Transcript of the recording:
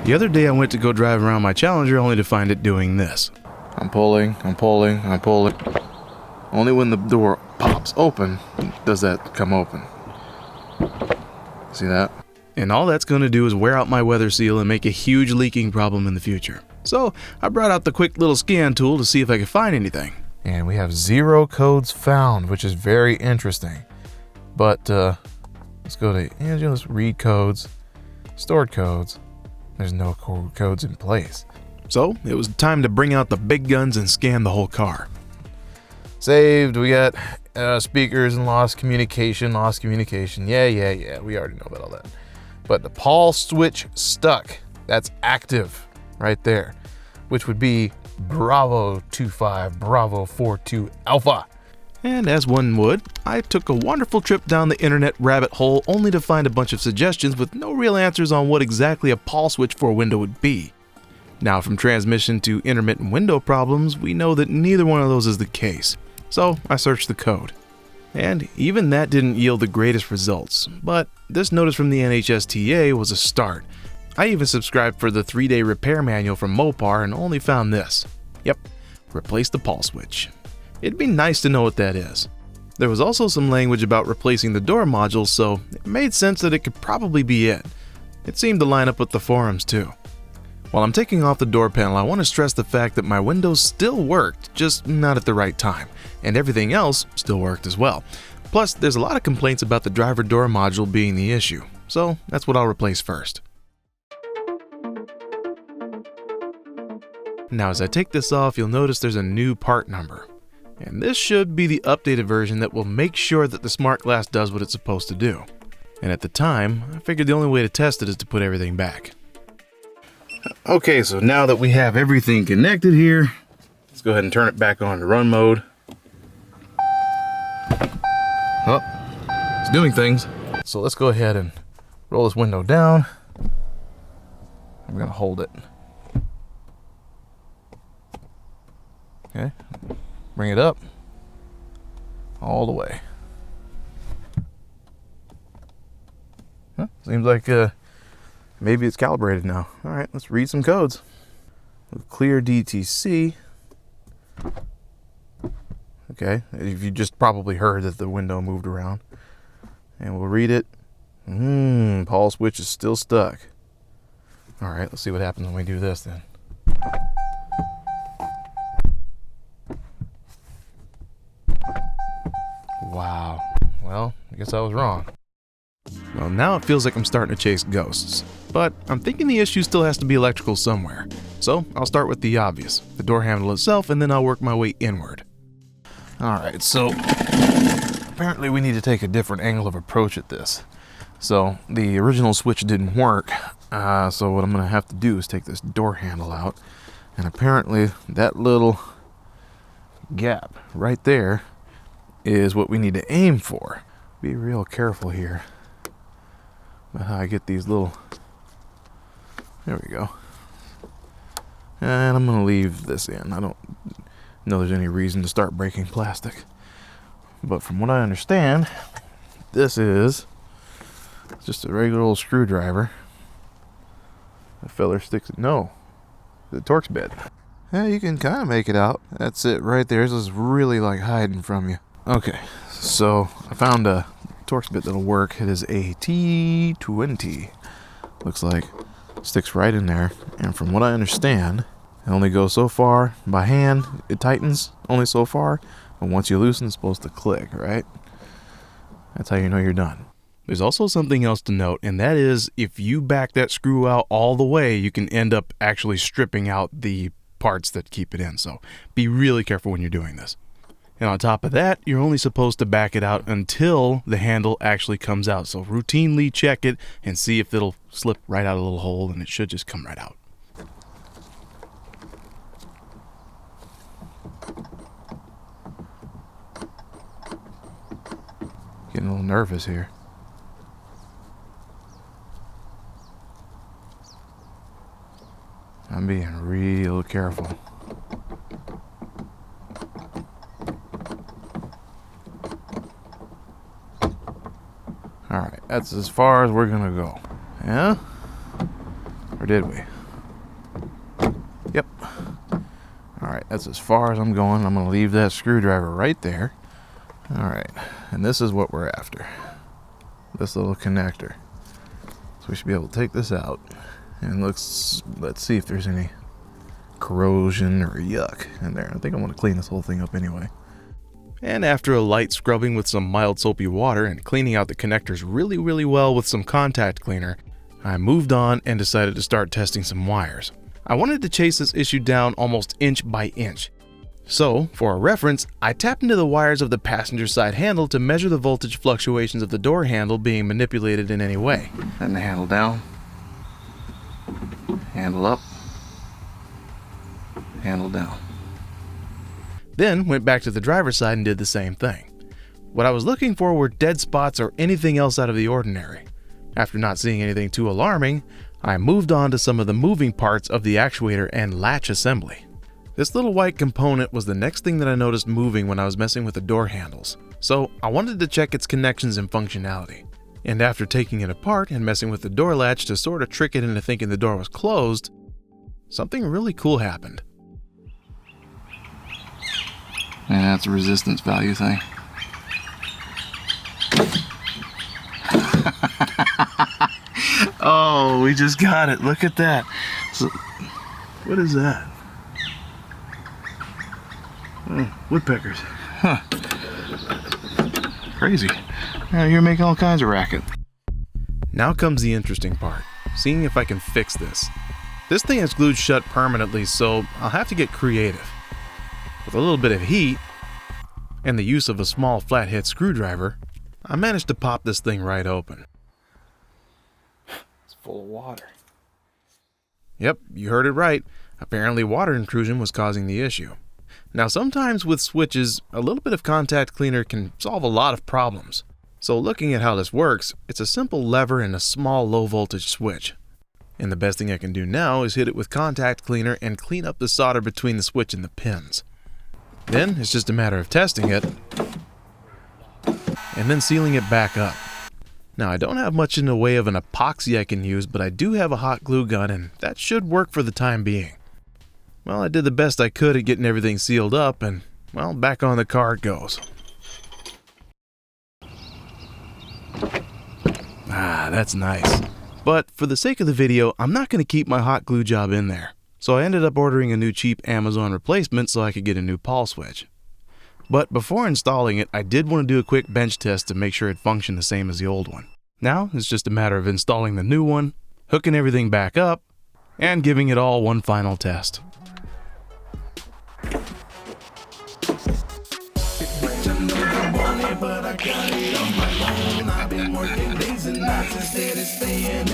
The other day I went to go drive around my Challenger only to find it doing this. I'm pulling. Only when the door pops open does that come open. See that? And all that's going to do is wear out my weather seal and make a huge leaking problem in the future. So I brought out the quick little scan tool to see if I could find anything. And we have 0 codes found, which is very interesting. But let's go to engine, let's read codes, stored codes. There's no codes in place. So it was time to bring out the big guns and scan the whole car. Saved, we got speakers and lost communication. Yeah, we already know about all that. But the Pawl Switch-Stuck, that's active right there, which would be Bravo 25, Bravo 42 Alpha. And as one would, I took a wonderful trip down the internet rabbit hole only to find a bunch of suggestions with no real answers on what exactly a Pawl switch for a window would be. Now, from transmission to intermittent window problems, we know that neither one of those is the case. So I searched the code. And even that didn't yield the greatest results, but this notice from the NHSTA was a start. I even subscribed for the 3-day repair manual from Mopar and only found this. Yep, replace the Pawl switch. It'd be nice to know what that is. There was also some language about replacing the door modules, so it made sense that it could probably be it. It seemed to line up with the forums too. While I'm taking off the door panel, I want to stress the fact that my windows still worked, just not at the right time, and everything else still worked as well. Plus, there's a lot of complaints about the driver door module being the issue, so that's what I'll replace first. Now as I take this off, you'll notice there's a new part number. And this should be the updated version that will make sure that the smart glass does what it's supposed to do. And at the time, I figured the only way to test it is to put everything back. Okay, so now that we have everything connected here, let's go ahead and turn it back on to run mode. Oh, it's doing things. So let's go ahead and roll this window down. I'm gonna hold it. Okay, bring it up all the way. Huh, seems like maybe it's calibrated now. All right, let's read some codes. We'll clear DTC. Okay, you just probably heard that the window moved around. And we'll read it. Pawl switch is still stuck. All right, let's see what happens when we do this then. Wow. Well, I guess I was wrong. Well, now it feels like I'm starting to chase ghosts. But I'm thinking the issue still has to be electrical somewhere. So I'll start with the obvious, the door handle itself, and then I'll work my way inward. Alright, so apparently we need to take a different angle of approach at this. So the original switch didn't work, so what I'm going to have to do is take this door handle out. And apparently that little gap right there is what we need to aim for. Be real careful here about how I get these little... There we go. And I'm going to leave this in. I don't know there's any reason to start breaking plastic. But from what I understand, this is just a regular old screwdriver. The feller sticks it. No, the Torx bit. Yeah, you can kind of make it out. That's it right there. This is really like hiding from you. Okay, so I found a Torx bit that'll work. It is a T20. Looks like sticks right in there. And from what I understand, it only goes so far. By hand, it tightens only so far. But once you loosen, it's supposed to click, right? That's how you know you're done. There's also something else to note, and that is if you back that screw out all the way, you can end up actually stripping out the parts that keep it in. So be really careful when you're doing this. And on top of that, you're only supposed to back it out until the handle actually comes out. So routinely check it and see if it'll slip right out of a little hole, and it should just come right out. Getting a little nervous here. I'm being real careful. Alright, that's as far as we're gonna go. Yeah? Or did we? That's as far as I'm going. I'm going to leave that screwdriver right there. All right, and this is what we're after. This little connector. So we should be able to take this out. And let's see if there's any corrosion or yuck in there. I think I want to clean this whole thing up anyway. And after a light scrubbing with some mild soapy water and cleaning out the connectors really, really well with some contact cleaner, I moved on and decided to start testing some wires. I wanted to chase this issue down almost inch by inch. So, for a reference, I tapped into the wires of the passenger side handle to measure the voltage fluctuations of the door handle being manipulated in any way. Letting the handle down, handle up, handle down. Then went back to the driver's side and did the same thing. What I was looking for were dead spots or anything else out of the ordinary. After not seeing anything too alarming, I moved on to some of the moving parts of the actuator and latch assembly. This little white component was the next thing that I noticed moving when I was messing with the door handles, so I wanted to check its connections and functionality. And after taking it apart and messing with the door latch to sort of trick it into thinking the door was closed, something really cool happened. And that's a resistance value thing. Oh, we just got it. Look at that. So, what is that? Oh, woodpeckers. Huh. Crazy. Now you're making all kinds of racket. Now comes the interesting part, seeing if I can fix this. This thing is glued shut permanently, so I'll have to get creative. With a little bit of heat and the use of a small flathead screwdriver, I managed to pop this thing right open. It's full of water. Yep, you heard it right. Apparently water intrusion was causing the issue. Now sometimes with switches, a little bit of contact cleaner can solve a lot of problems. So looking at how this works, it's a simple lever and a small low voltage switch. And the best thing I can do now is hit it with contact cleaner and clean up the solder between the switch and the pins. Then it's just a matter of testing it and then sealing it back up. Now I don't have much in the way of an epoxy I can use, but I do have a hot glue gun and that should work for the time being. Well, I did the best I could at getting everything sealed up and, well, back on the car it goes. Ah, that's nice. But for the sake of the video, I'm not going to keep my hot glue job in there. So I ended up ordering a new cheap Amazon replacement so I could get a new Pawl switch. But before installing it, I did want to do a quick bench test to make sure it functioned the same as the old one. Now, it's just a matter of installing the new one, hooking everything back up, and giving it all one final test. But I got it on my own. I've been working days and nights instead of staying